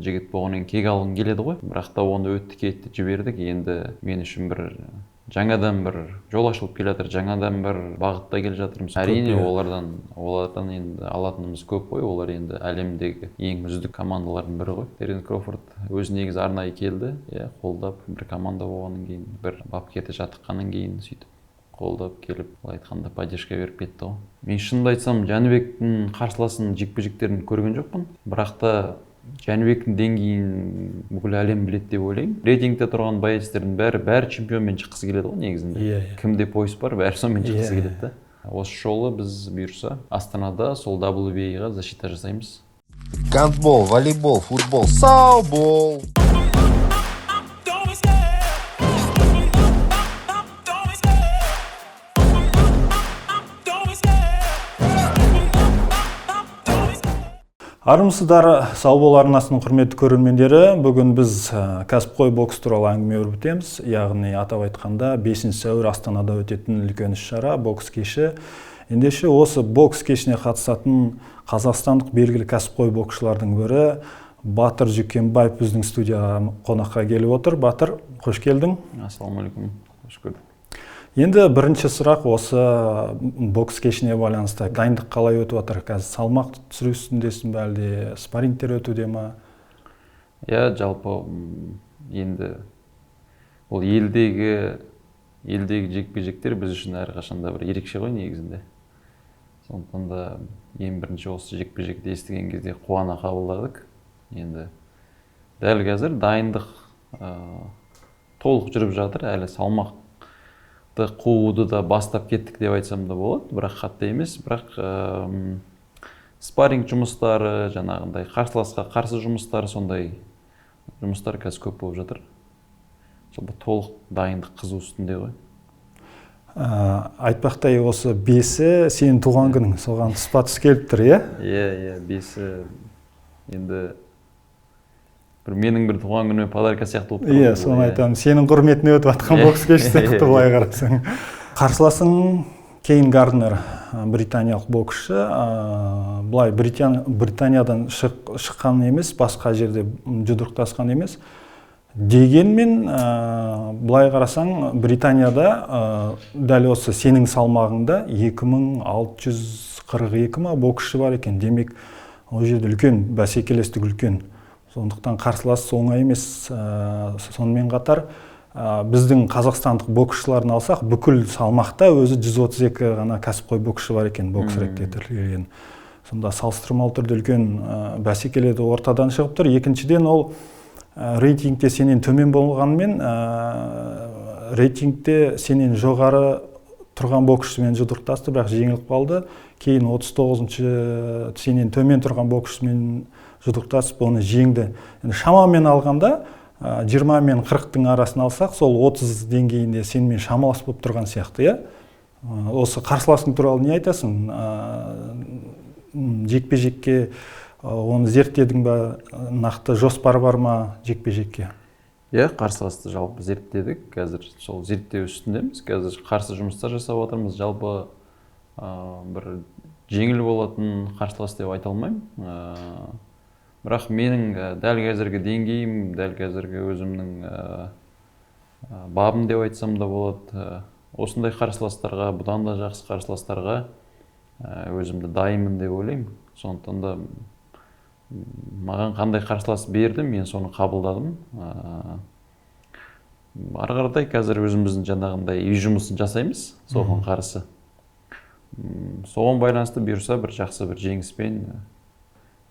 жігіт болғаннан кек алғым келеді ғой. Бірақ та оны өтті кетті жібердік. Енді мен үшін бір жаңадан бір жол ашылып келе жатыр, жаңадан бір бағытта келе жатырмыз. Әрине олардан енді алатынымыз көп қой. Олар енді әлемдегі ең үздік командалардың бірі ғой. Теренс Кроуфорд өзі негізі арнайы келді, қолдап бір команда болғаннан кейін, бір бапкеті жаттыққаннан кейін сөйтіп қолдап келіп, былай айтқанда поддержка беріп кетті ғой. Мен шынымды айтсам, Жәнібектің қарсыласының жекпе-жектерін көрген жоқпын. Бірақ та Жәнібектің деңгейін бүкіл әлем біледі деп ойлаймын. Рейтингте тұрған боецтердің бәрі чемпионмен шыққысы келеді ғой негізінде. Кімде пояс бар, бәрі сонымен шыққысы келеді. Осы жолы біз бұйырса Астанада сол WBA-ға защита жасаймыз. Гандбол, волейбол, футбол, саубол. Армысыздар, саубол арнасының құрметті көрермендері. Бүгін біз кәсіпқой бокс туралы әңгіме өрбітеміз. Яғни атап айтқанда 5 сәуір Астанада өтетін үлкен іс-шара бокс кеші. Ендеше осы бокс кешіне қатысатын қазақстандық белгілі кәсіпқой боксшылардың бірі Батыр Жүкенбаев біздің студияға қонаққа келіп отыр. Батыр, қош келдің. Ассалаумағалейкум, қош көрдік. Енді бірінші сұрақ осы бокс кешіне байланысты. Дайындық қалай өтіп отыр? Қазір салмақ түсіру үстіндесің бе, әлде спаррингтер өтуде ме? Жалпы енді ол елдегі жекпе-жектер біз үшін әрқашанда бір ерекше ғой негізінде. Сондықтан да ең бірінші осы жекпе-жекті естіген кезде қуана қабылдадық. Енді дәл қазір дайындық толық жүріп жатыр, әлі салмақ қууды да бастап кеттік деп айтсам да болады, бірақ қатты емес. Бірақ спарринг жұмыстары, жаңағындай қарсыласқа қарсы жұмыстары, сондай жұмыстар қазір көп болып жатыр. Жалпы толық дайындық қызу үстінде ғой. Айтпақтай осы 5-і сенің туған күнің, соған тұспа-тұс келіп тұр, Иә, 5-і енді менің бір туған күніме подарка сияқты болып тұр. Соны айтамын. Сенің құрметіне өтіп жатқан бокс кеші сияқты былай қарасаң. Қарсыласың Кейн Гарднер, британиялық боксшы. Былай Британиядан шыққан емес, басқа жерде жұдырықтасқан емес. Дегенмен, былай қарасаң, Британияда дәл осы сенің салмағыңда 2642 ма боксшы бар екен. Демек, ол жерде үлкен бәсекелестік үлкен. Сондықтан қарсылас оңай емес. Сонымен қатар біздің қазақстандық боксшыларын алсақ, бүкіл салмақта өзі 132 ғана кәсіпқой боксшы бар екен, бокс рингте тіркелген. Сонда салыстырмалы түрде үлкен бәсекеледі ортадан шығып тұр. Екіншіден, ол рейтингте сенен төмен болғанмен, рейтингте сенен жоғары тұрған боксшымен жұдырықтасты, бірақ жеңіліп қалды. Кейін 39-шы сенен төмен тұрған боксшымен жұдырықтасып, оны жеңді. Шамамен алғанда, 20 мен 40-тың арасын алсақ, сол 30 деңгейінде сенімен шамалас болып тұрған сияқты. Осы қарсыласың туралы не айтасың? Жекпе-жекке оны зерттедің ба, нақты жоспар бар ма жекпе-жекке? Қарсыласты жалпы зерттедік. Қазір сол зерттеу үстіндеміз. Қазір қарсы жұмыстар жасап отырмыз. Жалпы бір жеңіл болатын қарсылас деп айта алмаймын. Бірақ менің дәл қазіргі деңгейім, дәл қазіргі өзімнің бабым деп айтсам да болады. Осындай қарсыластарға, бұдан да жақсы қарсыластарға өзімді дайынмын деп ойлаймын. Сондықтан да маған қандай қарсылас берді, мен соны қабылдадым. Ары қаратай қазір өзіміздің жаңағындай үй жұмысын жасаймыз, соған қарсы. Соған байланысты бұйырса бір жақсы бір жеңіспен,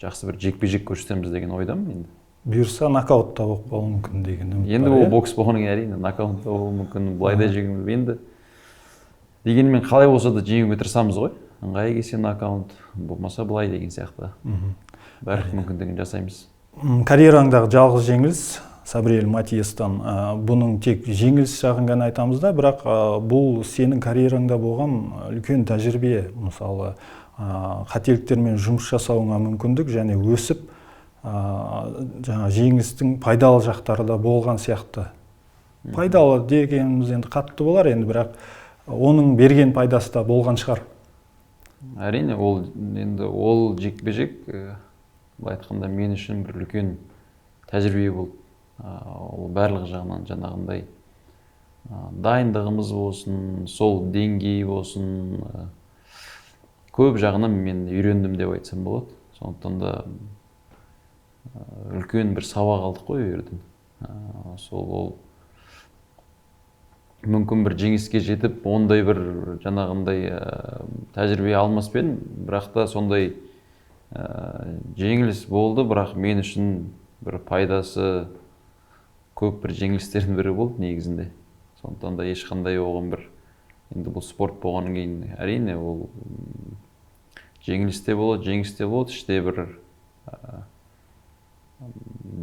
жақсы бір жекпе-жек көрсетеміз деген ойдамын енді. Бұйырса нокаутта болып қалуы мүмкін деген үміт бар. Енді ол бокс болғаннан әрине нокаутта болуы мүмкін, былайда жеңіп енді. Дегенмен қалай болса да жеңуге тырысамыз ғой. Ыңғайы келсе нокаут, болмаса былай деген сияқты. Бәрі мүмкіндігін жасаймыз. Карьераңдағы жалғыз жеңіліс Сабриэль Матиестан. Бұның тек жеңіліс жағын ғана айтамыз да, бірақ бұл сенің карьераңда болған үлкен тәжірибе. Мысалы, қателіктермен жұмыс жасауыңа мүмкіндік және өсіп жеңістің пайдалы жақтары да болған сияқты. Пайдалы дегеніміз енді қатты болар енді, бірақ оның берген пайдасы да болған шығар. Әрине, ол жекпе-жек, былай айтқанда мен үшін бір үлкен тәжірибе болды. Ол барлық жағынан жаңағындай дайындығымыз болсын, сол деңгей болсын, көп жағынан мен үйрендім деп айтсам болады. Сондықтан да үлкен бір сабақ алдық қой ол жерден. Сол ол мүмкін бір жеңіске жетіп, ондай бір жаңағындай тәжірибе алмас пен, бірақ та сондай жеңіліс болды, бірақ мен үшін бір пайдасы көп бір жеңілістердің бірі болды негізінде. Сондықтан да ешқандай оған бір, енді бұл спорт болғаннан кейін әрине ол жеңіліс те болады, жеңіс те болады, іште бір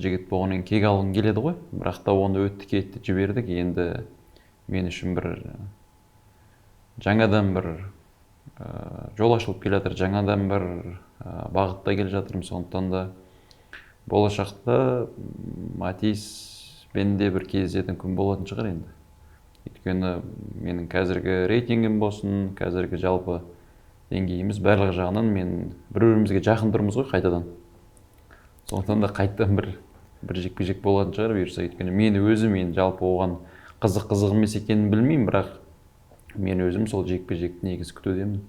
жігіт болғаннан кейін кек алғың келеді ғой, бірақ та оны өтті кетті жібердік. Енді мен үшін бір жаңадан бір жол ашылып келе жатыр, жаңадан бір бағытта келе жатырмын. Сондықтан да болашақта Матиспен де бір кездесетін күн болатын шығар енді. Өйткені менің қазіргі рейтингім болсын, қазіргі жалпы деңгейіміз барлық жағынан мен бір-бірімізге жақын тұрмыз ғой қайтадан. Сондықтан да қайтадан бір жекпе-жек болатын шығар бұйырса. Өйткені мен жалпы оған қызық емес екенін білмеймін, бірақ мен өзім сол жекпе-жекті негізі күтудемін.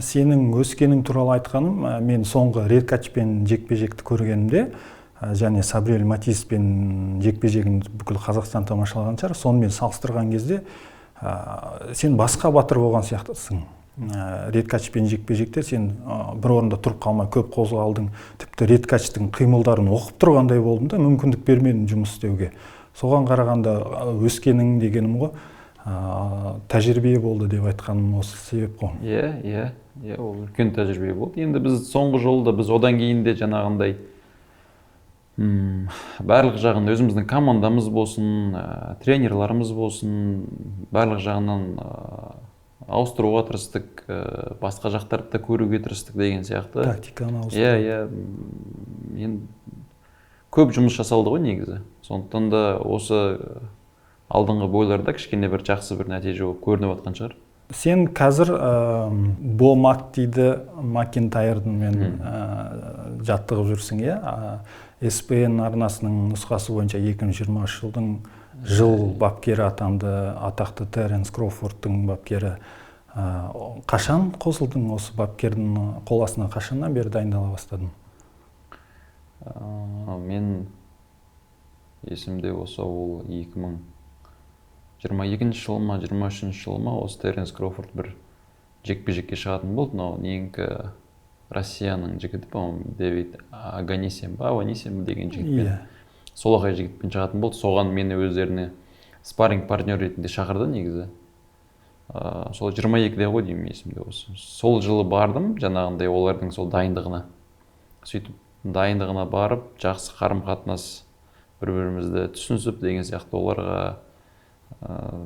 Сенің өскенің туралы айтқаным, мен соңғы Редкачпен жекпе-жекті көргенімде, және Сабриэль Матиспен жекпе-жегін бүкіл Қазақстан тамашалаған шығар. Сонымен салыстырған кезде сен басқа батыр болған сияқтысың. Редкачпен жекпе-жекте сен бір орында тұрып қалмай көп қозғалдың. Тіпті Редкачтың қимылдарын оқып тұрғандай болдың да, мүмкіндік бермедің жұмыс істеуге. Соған қарағанда өскенің дегенім ғой, тәжірибе болды деп айтқаным осы себеп қой. Иә, ол үлкен тәжірибе болды. Енді біз соңғы жолда біз одан кейін де жаңағындай барлық жағын өзіміздің командамыз болсын, тренерларымыз болсын, барлық жағынан ауыстыруға тырыстық, басқа жақтарды да көруге тырыстық деген сияқты. Тактиканы ауыстыру. Енді көп жұмыс жасалды ғой негізі. Сондықтан да осы алдыңғы бойларда кішкене бір жақсы бір нәтиже болып көрініп жатқан шығар. Сен қазір Бо Мактиді Макентайрдың мен жаттығып жүрсің, ESPN арнасының нұсқасы бойынша 2023 жылдың жыл бапкері атанды, атақты Теренс Кроуфордтың бапкері. Қашан қосылдың осы бапкердің қол астына, қашаннан бері дайындала бастадың? Мен есімде осы ол 2022 жыл ма, 23 жыл ма, осы Теренс Кроуфорд бір жекпе-жекке шығатын болды. Негізі Россияның жігіті, по-моему, Дэвид Аванесян деген жігітпен, солақай жігітпен шығатын болды. Соған мені өздеріне спарринг партнер ретінде шақырды негізі. Сол 22-де ғой деймін есімде осы. Сол жылы бардым, жаңағындай олардың сол дайындығына. Сөйтіп дайындығына барып, жақсы қарым-қатынас бір-бірімізді түсінісіп деген сияқты оларға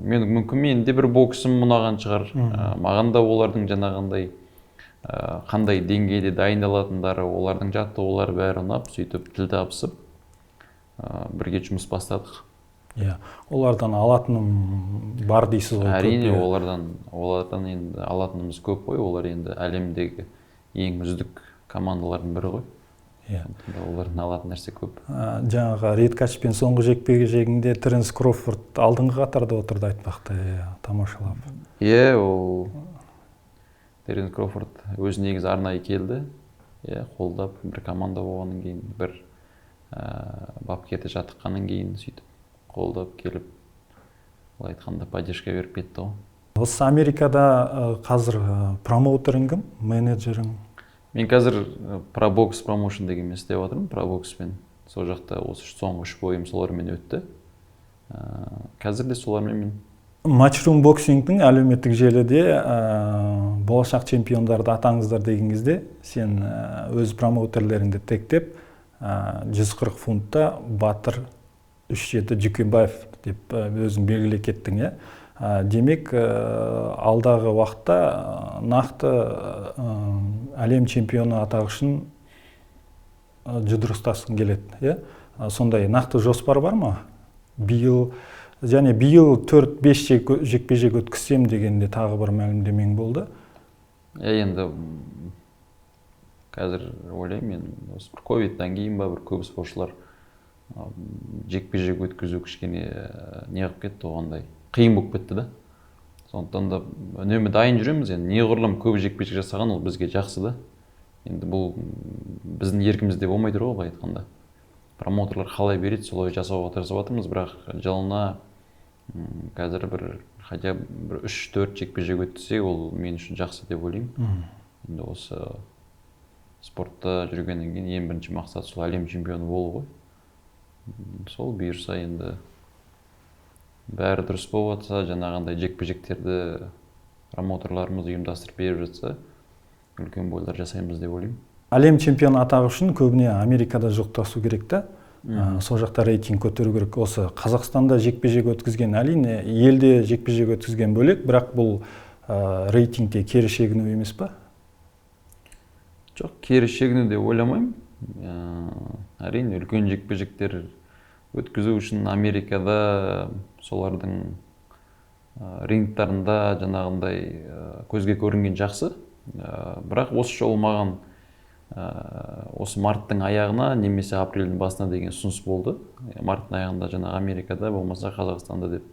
мүмкін де бір боксым ұнаған шығар. Маған да олардың жаңағындай қандай деңгейде дайындалатындары, олардың жаттығулары бәрі ұнап, сөйтіп тіл табысып бірге жұмыс бастадық. Олардан алатыным бар дейсіз ғой? Әрине, олардан енді алатынымыз көп қой. Олар енді әлемдегі ең үздік командалардың бірі ғой. Олардың алатын нәрсе көп. Жаңағы Редкачпен соңғы жекпе-жегінде Теренс Кроуфорд алдыңғы қатарда отырды айтпақты, тамашалап. Ол Теренс Кроуфорд өзі негізі арнайы келді. Қолдап, бір команда болғаннан кейін, бір бапкерді жаттыққаннан кейін сөйтіп қолдап келіп, ол айтқанда поддержка беріп кетті ғой. Осы Америкада қазір промоутерің кім, менеджерің? Мен қазір ProBox промоушн дегенмен істеп жатырмын, ProBoxпен. Сол жақта осы соңғы 3 бойым солармен өтті. Қазір де солармен мен. Matchroom боксингтің әлеуметтік желіде болашақ чемпиондарды атаңыздар деген кезде сен өз промоутерлеріңді тектеп 140 фунтта Батыр 37 Жүкенбаев деп өзің белгілеп кеттің. Демек, алдағы уақытта нақты әлем чемпионы атағы үшін жұдырықтасқың келеді. Сондай нақты жоспар бар ма? Биыл 4-5 жекпе-жек өткізсем дегенде тағы бір мәлімдемең болды. Енді қазір ойлаймын, мен ковидтан кейін ба бір көп спортшылар жекпе-жек өткізу кішкене неғып кетті, оғандай қиын болып кетті да. Сондықтан да үнемі дайын жүреміз. Енді неғұрлым көп жекпе-жек жасаған ол бізге жақсы да. Енді бұл біздің еркімізде болмай тұр ғой, былай айтқанда. Промоутерлар қалай береді, солай жасауға тырысып жатырмыз, бірақ жылына қазір хотя бір 3-4 жекпе-жек өтсе, ол мен үшін жақсы деп ойлаймын. Енді осы спортта жүргеннен кейін ең бірінші мақсат сол әлем чемпионы болу ғой. Сол бұйырса енді бәрі дұрыс болып жатса, жаңағындай жекпе-жектерді промоутерларымыз ұйымдастырып беріп жатса, үлкен бойлар жасаймыз деп ойлаймын. Әлем чемпионы атағы үшін көбіне Америкада жоқтасу керек та. Сол жақта рейтинг көтеру керек. Осы Қазақстанда жекпе-жек өткізген, әрине елде жекпе-жек өткізген бөлек, бірақ бұл рейтингте кері шегіну емес па? Жоқ, кері шегіну деп ойламаймын. Әрине үлкен жекпе-жектер өткізу үшін Америкада солардың рингтарында жаңағындай көзге көрінген жақсы. Бірақ осы жолы маған осы марттың аяғына немесе апрельдің басына деген ұсыныс болды. Марттың аяғында жаңа Америкада, болмаса Қазақстанда деп.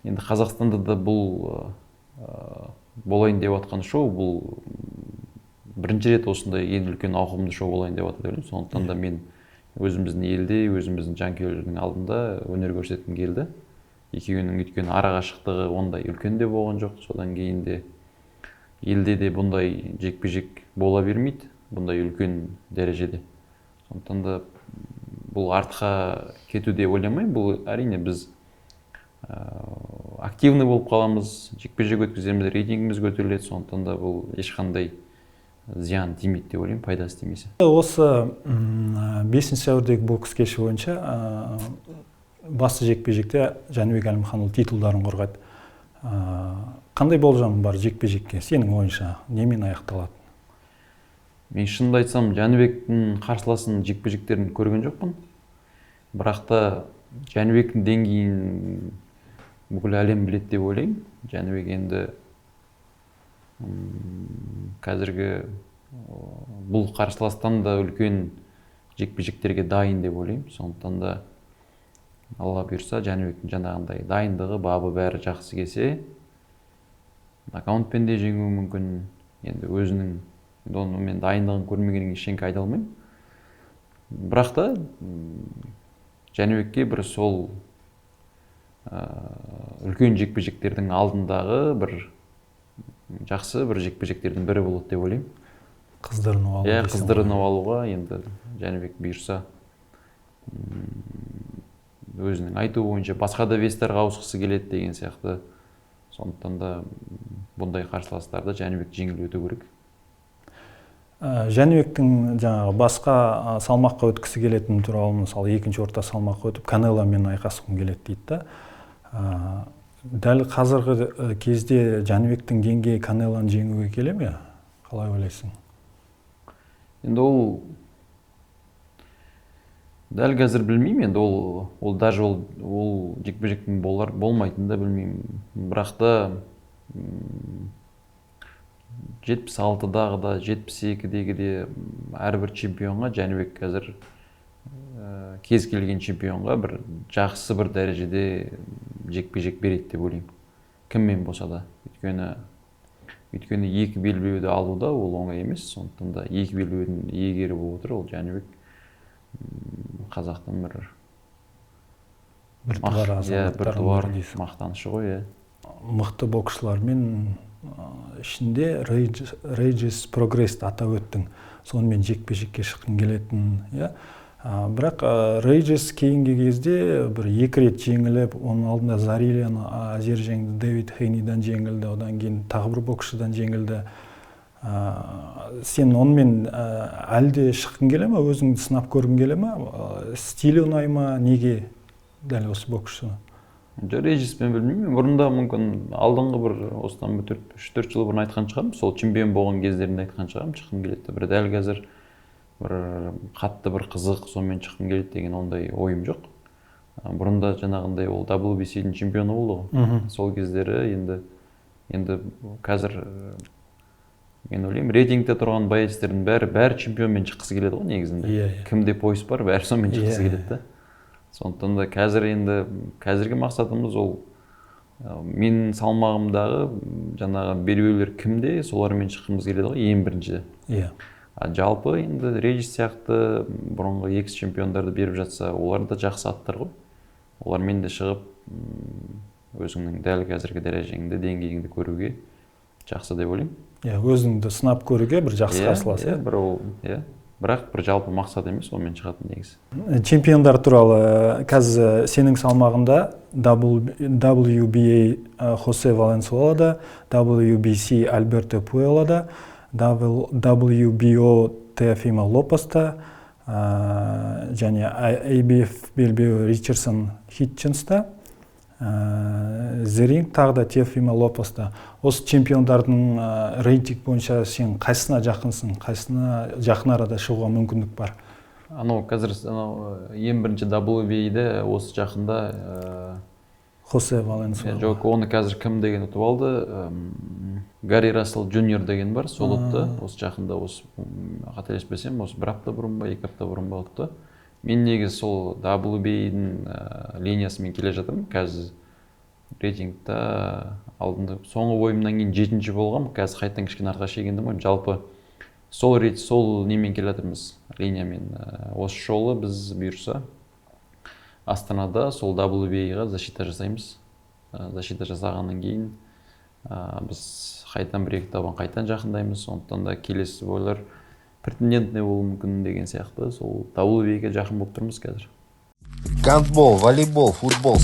Енді Қазақстанда да бұл болайын деп жатқан шоу, бұл бірінші рет осындай ең үлкен ауқымды шоу болайын деп жатыр деп. Сондықтан да мен өзіміздің елде, өзіміздің жанкүйерлердің алдында өнер көрсеткім келді. Екеуінің өйткені арақашықтығы ондай үлкен де болған жоқ. Содан кейін де елде де бұндай жекпе-жек бола бермейді, бұндай үлкен дәрежеде. Сондықтан да бұл артқа кету деп ойламаймын. Бұл әрине біз активный болып қаламыз, жекпе-жек өткіземіз, рейтингіміз көтеріледі. Сондықтан да бұл ешқандай зиян тимейді деп ойлаймын, пайдасы тимесе. Осы 5 сәуірдегі бокс кеші бойынша басты жекпе-жекте Жәнібек Әлімханұлы титулдарын қорғайды. Қандай болжамың бар жекпе-жекке? Сенің ойынша немен аяқталады? Мен шынымды айтсам, Жәнібектің қарсыласын жекпе-жектерін көрген жоқпын. Бірақ та Жәнібектің деңгейін бүкіл әлем біледі деп ойлаймын. Жәнібек енді қазіргі бұл қарсыластан да үлкен жекпе-жектерге дайын деп ойлаймын. Сондықтан да Алла бұйырса, Жәнібектің жаңағындай дайындығы, бабы бәрі жақсы келсе, нокаутпен де жеңуі мүмкін. Енді өзінің мен дайындығын көрмегеннен ештеңе айта алмаймын. Бірақ та Жәнібекке бір сол үлкен жекпе-жектердің алдындағы бір жақсы бір жекпе-жектердің бірі болады деп ойлаймын. Қыздырынып алу. Қыздырынып алуға енді Жәнібек бұйырса өзінің айтуы бойынша басқа да вестарға ауысқысы келеді деген сияқты. Сондықтан да бұндай қарсыластарды Жәнібек жеңіл өту керек. Жәнібектің жаңағы басқа салмаққа өткісі келетіні туралы, мысалы екінші орта салмаққа өтіп Канеломен айқасқым келеді дейді да. Дәл қазіргі кезде Жәнібектің деңгейі Канелоны жеңуге келе ме? Қалай ойлайсың? Енді ол дәл қазір білмеймін, енді ол даже ол жекпе-жектің болмайтынын да білмеймін. Бірақ та 76-дағы да, 72-дегі де әрбір чемпионға Жәнібек қазір кез келген чемпионға бір жақсы бір дәрежеде жекпе-жек береді деп ойлаймын. Кіммен болса да. Өйткені екі белбеуді алуда ол оңай емес. Сондықтан да екі белбеудің иегері болып отыр, ол Жәнібек қазақтың біртуар мақтанышы ғой. Мықты боксшылармен ішінде Regis Progress'ті атап өттің. Сонымен жекпе-жекке шыққың келетін. Бірақ Regis кейінгі кезде бір 2 рет жеңіліп, оның алдында Зарилияны Азер жеңді, Дэвид Хейнидан жеңілді, одан кейін тағы бір боксшыдан жеңілді. Сен онымен әлде шыққың келе ме, өзіңді сынап көргің келе ме? Стилі ұнай ма, неге дәл осы боксшыны? Regis'пен білмеймін. Бұрында мүмкін алдыңғы бір осыдан 3-4 жыл бұрын айтқан шығармын. Сол чемпион болған кездерінде айтқан шығармын, шыққым келеді. Бір дәл қазір бір қатты бір қызық, сонымен шыққым келеді деген ондай ойым жоқ. Бұрында жаңағындай ол WBC-дің чемпионы болды ғой. Сол кездері енді қазір мен ойлаймын рейтингте тұрған боецтердің бәрі чемпионмен шыққысы келеді ғой негізінде. Иә. Кімде пояс бар, бәрі сонымен шыққысы Иә. келеді да. Сондықтан да қазіргі мақсатымыз ол мен салмағымдағы жаңағы белбеулер кімде, солармен шыққымыз келеді ғой ең біріншіде. Иә. Жалпы енді Регис сияқты бұрынғы екс чемпиондарды беріп жатса, олар да жақсы аттар ғой. Олармен де шығып, өзіңнің дәл қазіргі дәрежеңді, деңгейіңді көруге жақсы деп ойлаймын. Иә, өзіңді сынап көруге бір жақсы қарсылас. Бірақ бір жалпы мақсат емес, онымен шығатын негізі. Чемпиондар туралы қазір сенің салмағында WBA Хосе Валенсуэлада, WBC Альберто Пуэлада, WBO Теофимо Лопеста, және ABF белбеуі Ричардсон Хитченста, Зеринг тағы да Теофимо Лопеста. Осы чемпиондардың рейтинг бойынша сен қайсысына жақынсың, қайсысына жақын арада шығуға мүмкіндік бар? Қазір ең бірінші WBA-де осы жақында Хосе Валенсуэла. Жоқ, оны қазір кім деген ұтып алды? Гарри Рассел Джуниор деген бар, сол ұтты. Осы жақында, қателеспесем, осы бір апта бұрын ба, 2 апта бұрын ба ұтты. Мен негізі сол WBA-дің линиясымен келе жатырмын. Қазір рейтингта алдында соңғы ойымнан кейін 7-ші болғам. Қазір қайтадан кішкене артқа шегендім ғой. Жалпы сол немен келе жатырмыз, линиямен. Осы жолы біз бұйырса Астанада сол WBA-ға защита жасаймыз. Защита жасағаннан кейін біз қайтадан 1-2 табан қайтадан жақындаймыз. Сондықтан да келесі бойлар претендентный болуы мүмкін деген сияқты сол WBA-ге жақын болып тұрмыз қазір. Гандбол, волейбол, футбол,